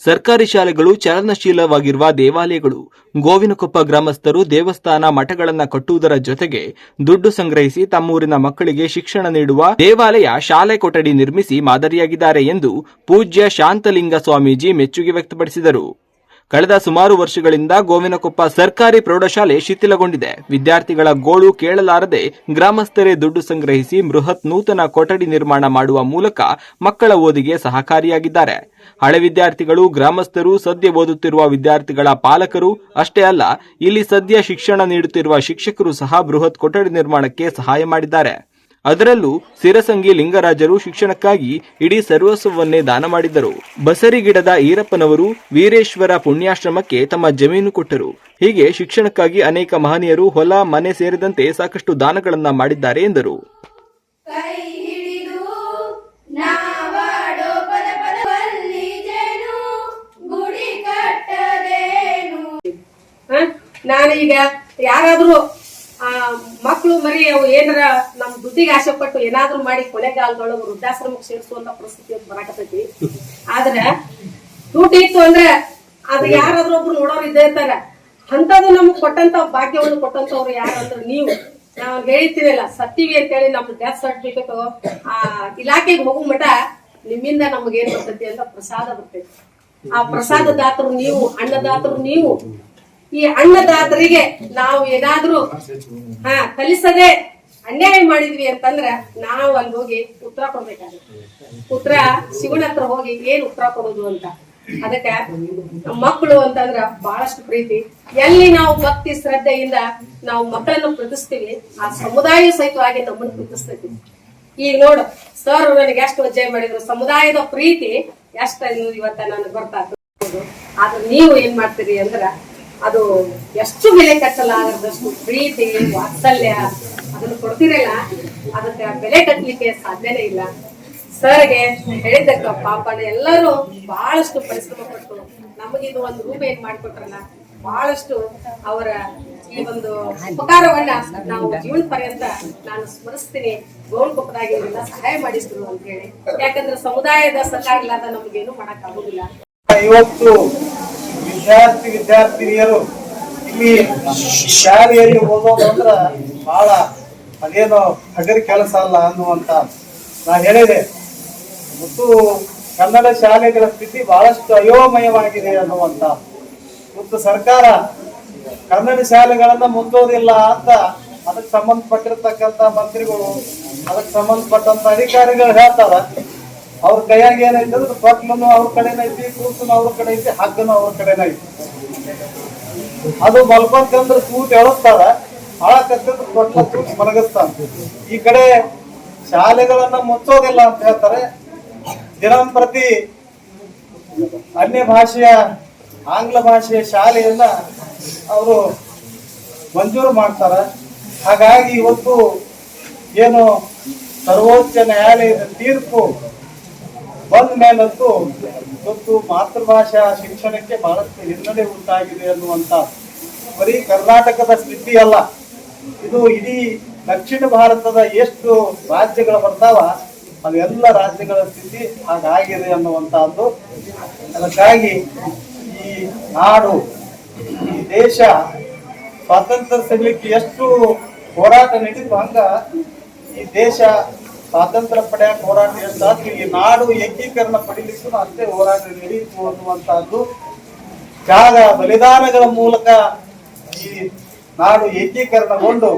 ಸರ್ಕಾರಿ ಶಾಲೆಗಳು ಚಲನಶೀಲವಾಗಿರುವ ದೇವಾಲಯಗಳು. ಗೋವಿನಕೊಪ್ಪ ಗ್ರಾಮಸ್ಥರು ದೇವಸ್ಥಾನ ಮಠಗಳನ್ನ ಕಟ್ಟುವುದರ ಜೊತೆಗೆ ದುಡ್ಡು ಸಂಗ್ರಹಿಸಿ ತಮ್ಮೂರಿನ ಮಕ್ಕಳಿಗೆ ಶಿಕ್ಷಣ ನೀಡುವ ದೇವಾಲಯ ಶಾಲೆ ಕೊಠಡಿ ನಿರ್ಮಿಸಿ ಮಾದರಿಯಾಗಿದ್ದಾರೆ ಎಂದು ಪೂಜ್ಯ ಶಾಂತಲಿಂಗ ಸ್ವಾಮೀಜಿ ಮೆಚ್ಚುಗೆ ವ್ಯಕ್ತಪಡಿಸಿದರು. ಕಳೆದ ಸುಮಾರು ವರ್ಷಗಳಿಂದ ಗೋವಿನಕೊಪ್ಪ ಸರ್ಕಾರಿ ಪ್ರೌಢಶಾಲೆ ಶಿಥಿಲಗೊಂಡಿದೆ. ವಿದ್ಯಾರ್ಥಿಗಳ ಗೋಳು ಕೇಳಲಾರದೆ ಗ್ರಾಮಸ್ಥರೇ ದುಡ್ಡು ಸಂಗ್ರಹಿಸಿ ಬೃಹತ್ ನೂತನ ಕೊಠಡಿ ನಿರ್ಮಾಣ ಮಾಡುವ ಮೂಲಕ ಮಕ್ಕಳ ಓದಿಗೆ ಸಹಕಾರಿಯಾಗಿದ್ದಾರೆ. ಹಳೆ ವಿದ್ಯಾರ್ಥಿಗಳು, ಗ್ರಾಮಸ್ಥರು, ಸದ್ಯ ಓದುತ್ತಿರುವ ವಿದ್ಯಾರ್ಥಿಗಳ ಪಾಲಕರು ಅಷ್ಟೇ ಅಲ್ಲ, ಇಲ್ಲಿ ಸದ್ಯ ಶಿಕ್ಷಣ ನೀಡುತ್ತಿರುವ ಶಿಕ್ಷಕರು ಸಹ ಬೃಹತ್ ಕೊಠಡಿ ನಿರ್ಮಾಣಕ್ಕೆ ಸಹಾಯ ಮಾಡಿದ್ದಾರೆ. ಅದರಲ್ಲೂ ಸಿರಸಂಗಿ ಲಿಂಗರಾಜರು ಶಿಕ್ಷಣಕ್ಕಾಗಿ ಇಡೀ ಸರ್ವಸ್ವವನ್ನೇ ದಾನ ಮಾಡಿದ್ದರು. ಬಸರಿಗಿಡದ ಈರಪ್ಪನವರು ವೀರೇಶ್ವರ ಪುಣ್ಯಾಶ್ರಮಕ್ಕೆ ತಮ್ಮ ಜಮೀನು ಕೊಟ್ಟರು. ಹೀಗೆ ಶಿಕ್ಷಣಕ್ಕಾಗಿ ಅನೇಕ ಮಹನೀಯರು ಹೊಲ, ಮನೆ ಸೇರಿದಂತೆ ಸಾಕಷ್ಟು ದಾನಗಳನ್ನ ಮಾಡಿದ್ದಾರೆ ಎಂದರು. ನಾನೀಗ ಯಾರಾದ್ರೂ ಮಕ್ಕಳು ಮರಿ ಅವು ಏನಾರ ನಮ್ ದುಡ್ಡಿಗೆ ಆಸೆ ಪಟ್ಟು ಏನಾದ್ರು ಮಾಡಿ ಕೊನೆಗಾಲದೊಳಗ ವೃದ್ಧಾಶ್ರಮಕ್ಕೆ ಸೇರಿಸುವಂತ ಪರಿಸ್ಥಿತಿ ಬರಾಕತೈತಿ. ಆದ್ರೆ ದುಡ್ಡು ಇತ್ತು ಅಂದ್ರೆ ಅದು ಯಾರಾದ್ರೂ ಒಬ್ರು ನೋಡೋರು ಇದ್ದೇ ಇರ್ತಾರ. ಅಂತದ್ದು ನಮ್ಗೆ ಕೊಟ್ಟಂತ ಭಾಗ್ಯವನ್ನು ಕೊಟ್ಟಂತವ್ರು ಯಾರಂದ್ರೆ ನೀವು. ನಾವು ಹೇಳ್ತೀವಲ್ಲ, ಸತ್ತೀವಿ ಅಂತ ಹೇಳಿ ನಮ್ದು ಡೆತ್ ಸರ್ಟಿಫಿಕೇಟ್ ಇಲಾಖೆಗೆ ಹೋಗೋ ಮಠ ನಿಮ್ಮಿಂದ ನಮ್ಗೆ ಏನ್ ಬರ್ತೈತಿ ಅಂತ ಪ್ರಸಾದ ಬರ್ತೈತಿ. ಆ ಪ್ರಸಾದ ದಾತರು ನೀವು, ಅನ್ನದಾತರು ನೀವು. ಈ ಅನ್ನದಾತರಿಗೆ ನಾವು ಏನಾದ್ರೂ ಕಲಿಸದೆ ಅನ್ಯಾಯ ಮಾಡಿದ್ವಿ ಅಂತಂದ್ರ ನಾವು ಅಲ್ಲಿ ಹೋಗಿ ಉತ್ತರ ಕೊಡ್ಬೇಕಾಗುತ್ತೆ. ಉತ್ತರ ಶಿವನ ಹತ್ರ ಹೋಗಿ ಏನ್ ಉತ್ತರ ಕೊಡೋದು ಅಂತ. ಅದಕ್ಕೆ ಮಕ್ಕಳು ಅಂತಂದ್ರ ಬಹಳಷ್ಟು ಪ್ರೀತಿ. ಎಲ್ಲಿ ನಾವು ಭಕ್ತಿ ಶ್ರದ್ಧೆಯಿಂದ ನಾವು ಮಕ್ಕಳನ್ನು ಪ್ರೀತಿಸ್ತೀವಿ, ಆ ಸಮುದಾಯ ಸಹಿತವಾಗಿ ನಮ್ಮನ್ನು ಪ್ರೀತಿಸ್ತೈತಿ. ಈಗ ನೋಡು, ಸರ್ ನನಗೆ ಎಷ್ಟು ಅಜ್ಜಾಯ ಮಾಡಿದ್ರು, ಸಮುದಾಯದ ಪ್ರೀತಿ ಎಷ್ಟ ಇವತ್ತ ನನಗೆ ಗೊತ್ತಾಗ್ತದೆ. ಆದ್ರೆ ನೀವು ಏನ್ ಮಾಡ್ತೀರಿ ಅಂದ್ರ ಅದು ಎಷ್ಟು ಬೆಲೆ ಕಟ್ಟಲಾಗದಷ್ಟು ಪ್ರೀತಿ, ವಾತ್ಸಲ್ಯ ಅದನ್ನು ಕೊಡ್ತಿರಲ್ಲ, ಅದಕ್ಕೆ ಬೆಲೆ ಕಟ್ಟಲಿಕ್ಕೆ ಸಾಧ್ಯನೇ ಇಲ್ಲ. ಸರ್ಗೆ ಹೇಳಿದ್ದಕ್ಕ ಪಾಪನ ಎಲ್ಲರೂ ಬಹಳಷ್ಟು ಪರಿಶ್ರಮ ಪಟ್ಟು ನಮಗಿದು ಒಂದು ರೂಪ ಏನ್ ಮಾಡ್ಕೊಟ್ರಲ್ಲ, ಬಹಳಷ್ಟು ಅವರ ಈ ಒಂದು ಉಪಕಾರವನ್ನ ನಾವು ಜೀವನ ಪರ್ಯಂತ ನಾನು ಸ್ಮರಿಸ್ತೀನಿ. ಗೋವಿನಕೊಪ್ಪದಾಗಿ ಇವರೆಲ್ಲ ಸಹಾಯ ಮಾಡಿದ್ರು ಅಂತ ಹೇಳಿ. ಯಾಕಂದ್ರೆ ಸಮುದಾಯದ ಸರ್ಕಾರ ಇಲ್ಲದ ನಮಗೇನು ಮಾಡಕ್ ಆಗುದಿಲ್ಲ. ಇವತ್ತು ವಿದ್ಯಾರ್ಥಿನಿಯರು ಇಲ್ಲಿ ಶಾಲೆಯಲ್ಲಿ ಓದೋದಂದ್ರ ಬಹಳ ಅದೇನೋ ಹಗರಿ ಕೆಲಸ ಅಲ್ಲ ಅನ್ನುವಂತ ನಾನು ಹೇಳಿದೆ. ಮತ್ತು ಕನ್ನಡ ಶಾಲೆಗಳ ಸ್ಥಿತಿ ಬಹಳಷ್ಟು ಅಯೋಮಯವಾಗಿದೆ ಅನ್ನುವಂತ, ಮತ್ತು ಸರ್ಕಾರ ಕನ್ನಡ ಶಾಲೆಗಳನ್ನ ಮುಂದೋದಿಲ್ಲ ಅಂತ ಅದಕ್ಕೆ ಸಂಬಂಧಪಟ್ಟಿರ್ತಕ್ಕಂಥ ಮಂತ್ರಿಗಳು, ಅದಕ್ಕೆ ಸಂಬಂಧಪಟ್ಟಂತ ಅಧಿಕಾರಿಗಳು ಹೇಳ್ತಾರ. ಅವ್ರ ಕೈಯಾಗ ಏನೈತೆ ಅಂದ್ರೆ ತೊಟ್ಲನು ಅವ್ರ ಕಡೆನ ಐತಿ, ಕೂಸನು ಅವ್ರ ಕಡೆ ಐತಿ, ಹಗ್ಗನು ಅವ್ರ ಕಡೆನ ಐತಿ. ಅದು ಮಲ್ಕೊಂಡ್ಕಂದ್ರೆ ಕೂಟ್ ಎಳಸ್ತಾರ, ಹಾಳಕತ್ತಿದ್ರೆ ತೊಟ್ಲ ಕೂಟ್ ಮಲಗಿಸ್ತಾನ. ಈ ಕಡೆ ಶಾಲೆಗಳನ್ನ ಮುಚ್ಚೋದಿಲ್ಲ ಅಂತ ಹೇಳ್ತಾರೆ. ದಿನಂಪ್ರತಿ ಅನ್ಯ ಭಾಷೆಯ, ಆಂಗ್ಲ ಭಾಷೆಯ ಶಾಲೆಯನ್ನ ಅವರು ಮಂಜೂರು ಮಾಡ್ತಾರ. ಹಾಗಾಗಿ ಇವತ್ತು ಏನು ಸರ್ವೋಚ್ಚ ನ್ಯಾಯಾಲಯದ ತೀರ್ಪು ಬಂದ ಮೇಲಂತೂ ಇವತ್ತು ಮಾತೃಭಾಷಾ ಶಿಕ್ಷಣಕ್ಕೆ ಬಹಳಷ್ಟು ಹಿನ್ನಡೆ ಉಂಟಾಗಿದೆ ಅನ್ನುವಂತ, ಬರೀ ಕರ್ನಾಟಕದ ಸ್ಥಿತಿ ಅಲ್ಲ, ಇದು ಇಡೀ ದಕ್ಷಿಣ ಭಾರತದ ಎಷ್ಟು ರಾಜ್ಯಗಳು ಬರ್ತಾವ ಅವೆಲ್ಲ ರಾಜ್ಯಗಳ ಸ್ಥಿತಿ ಹಾಗಾಗಿದೆ ಅನ್ನುವಂತಹದ್ದು. ಅದಕ್ಕಾಗಿ ಈ ನಾಡು, ಈ ದೇಶ ಸ್ವಾತಂತ್ರ್ಯ ಸಿಗಲಿಕ್ಕೆ ಎಷ್ಟು ಹೋರಾಟ ನಡೀತು, ಹಂಗ ಈ ದೇಶ ಸ್ವಾತಂತ್ರ್ಯ ಪಡೆಯಕ್ಕೆ ಹೋರಾಟ ಎಷ್ಟಾದ್ರು ಈ ನಾಡು ಏಕೀಕರಣ ಪಡಿಲಿಕ್ಕೂ ಅಷ್ಟೇ ಹೋರಾಟ ನಡೆಯಿತು ಅನ್ನುವಂತಹದ್ದು. ತ್ಯಾಗ ಬಲಿದಾನಗಳ ಮೂಲಕ ಈ ನಾಡು ಏಕೀಕರಣಗೊಂಡು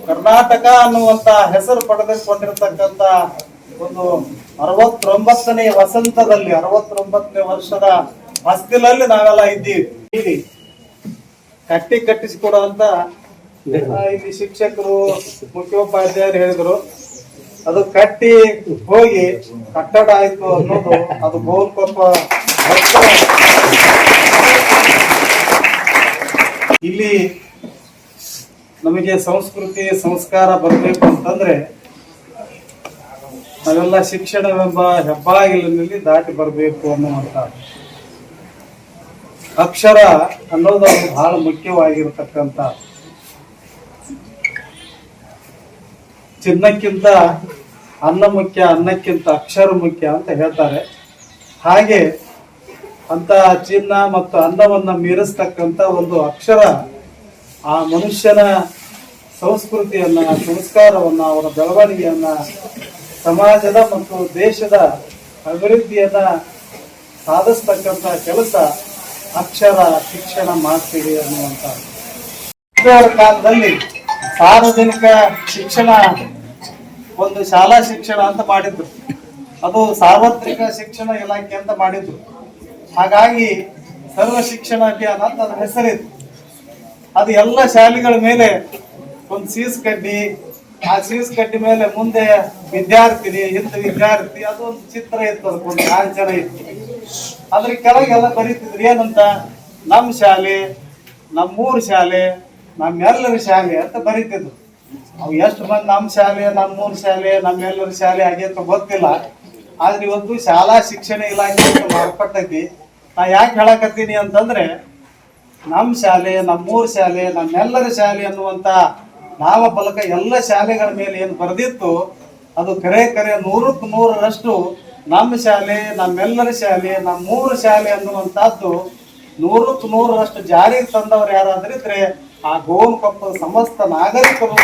ಕರ್ನಾಟಕ ಅನ್ನುವಂತ ಹೆಸರು ಪಡೆದುಕೊಂಡಿರತಕ್ಕಂತ ಒಂದು 69ನೇ ವಸಂತದಲ್ಲಿ, 69ನೇ ವರ್ಷದ ಹೊಸ್ತಿಲಲ್ಲಿ ನಾವೆಲ್ಲ ಇದ್ದೀವಿ. ಕಟ್ಟಿಸಿಕೊಡುವಂತ ಇಲ್ಲಿ ಶಿಕ್ಷಕರು, ಮುಖ್ಯೋಪಾಧ್ಯಾಯರು ಹೇಳಿದ್ರು. ಅದು ಕಟ್ಟಿ ಹೋಗಿ ಕಟ್ಟಡ ಆಯ್ತು ಅನ್ನೋದು ಅದು ಗೋವಿನಕೊಪ್ಪ. ಇಲ್ಲಿ ನಮಗೆ ಸಂಸ್ಕೃತಿ ಸಂಸ್ಕಾರ ಬರಬೇಕು ಅಂತಂದ್ರೆ ನಾವೆಲ್ಲ ಶಿಕ್ಷಣವೆಂಬ ಹೆಬ್ಬಾಗಿಲಿನಲ್ಲಿ ದಾಟಿ ಬರಬೇಕು ಅನ್ನುವಂತ ಅಕ್ಷರ ಅನ್ನೋದು ಬಹಳ ಮುಖ್ಯವಾಗಿರತಕ್ಕಂತ. ಚಿನ್ನಕ್ಕಿಂತ ಅನ್ನ ಮುಖ್ಯ, ಅನ್ನಕ್ಕಿಂತ ಅಕ್ಷರ ಮುಖ್ಯ ಅಂತ ಹೇಳ್ತಾರೆ. ಹಾಗೆ ಅಂತ ಚಿನ್ನ ಮತ್ತು ಅನ್ನವನ್ನ ಮೀರಿಸ್ತಕ್ಕಂತ ಒಂದು ಅಕ್ಷರ ಆ ಮನುಷ್ಯನ ಸಂಸ್ಕೃತಿಯನ್ನ, ಸಂಸ್ಕಾರವನ್ನ, ಅವರ ಬೆಳವಣಿಗೆಯನ್ನ, ಸಮಾಜದ ಮತ್ತು ದೇಶದ ಅಭಿವೃದ್ಧಿಯನ್ನ ಸಾಧಿಸ್ತಕ್ಕಂತ ಕೆಲಸ ಅಕ್ಷರ ಶಿಕ್ಷಣ ಮಾಡ್ತೀವಿ ಅನ್ನುವಂತ ಕಾಲದಲ್ಲಿ ಸಾರ್ವಜನಿಕ ಶಿಕ್ಷಣ ಒಂದು ಶಾಲಾ ಶಿಕ್ಷಣ ಅಂತ ಮಾಡಿದ್ರು, ಅದು ಸಾರ್ವತ್ರಿಕ ಶಿಕ್ಷಣ ಇಲಾಖೆ ಅಂತ ಮಾಡಿದ್ರು. ಹಾಗಾಗಿ ಸರ್ವ ಶಿಕ್ಷಣ ಅಭಿಯಾನ ಅಂತ ಅದ್ರ ಹೆಸರಿತ್ತು. ಅದು ಎಲ್ಲ ಶಾಲೆಗಳ ಮೇಲೆ ಒಂದು ಸೀಸ್ ಕಡ್ಡಿ, ಆ ಸೀಸ್ ಕಡ್ಡಿ ಮೇಲೆ ಮುಂದೆ ವಿದ್ಯಾರ್ಥಿನಿ, ಹಿಂದೆ ವಿದ್ಯಾರ್ಥಿ, ಅದು ಒಂದು ಚಿತ್ರ ಇತ್ತು, ಅದಕ್ಕೊಂದು ಲಾಂಛನ ಇತ್ತು. ಅದ್ರ ಕೆಳಗೆಲ್ಲ ಬರೀತಿದ್ರು ಏನಂತ, ನಮ್ಮ ಶಾಲೆ, ನಮ್ಮೂರ್ ಶಾಲೆ, ನಮ್ಮೆಲ್ಲರ ಶಾಲೆ ಅಂತ ಬರೀತಿದ್ರು. ಅವು ಎಷ್ಟು ಮಂದಿ ನಮ್ಮ ಶಾಲೆ, ನಮ್ಮೂರ್ ಶಾಲೆ, ನಮ್ಮೆಲ್ಲರ ಶಾಲೆ ಆಗೈತ ಗೊತ್ತಿಲ್ಲ. ಆದ್ರೆ ಇವತ್ತು ಶಾಲಾ ಶಿಕ್ಷಣ ಇಲಾಖೆ ಮಾರ್ಪಟ್ಟೈತಿ. ನಾ ಯಾಕೆ ಹೇಳಕತ್ತೀನಿ ಅಂತಂದ್ರೆ, ನಮ್ಮ ಶಾಲೆ, ನಮ್ಮೂರ್ ಶಾಲೆ, ನಮ್ಮೆಲ್ಲರ ಶಾಲೆ ಅನ್ನುವಂತ ನಾಮಫಲಕ ಎಲ್ಲ ಶಾಲೆಗಳ ಮೇಲೆ ಏನು ಬರೆದಿತ್ತು, ಅದು ಕರೆ 100ಕ್ಕೆ 100ರಷ್ಟು ನಮ್ಮ ಶಾಲೆ, ನಮ್ಮೆಲ್ಲರ ಶಾಲೆ, ನಮ್ಮೂರು ಶಾಲೆ ಅನ್ನುವಂತಹದ್ದು 100ಕ್ಕೆ 100ರಷ್ಟು ಜಾರಿಗೆ ತಂದವರು ಯಾರಾದ್ರಿದ್ರೆ ಆ ಗೋವಿನಕೊಪ್ಪದ ಸಮಸ್ತ ನಾಗರಿಕರು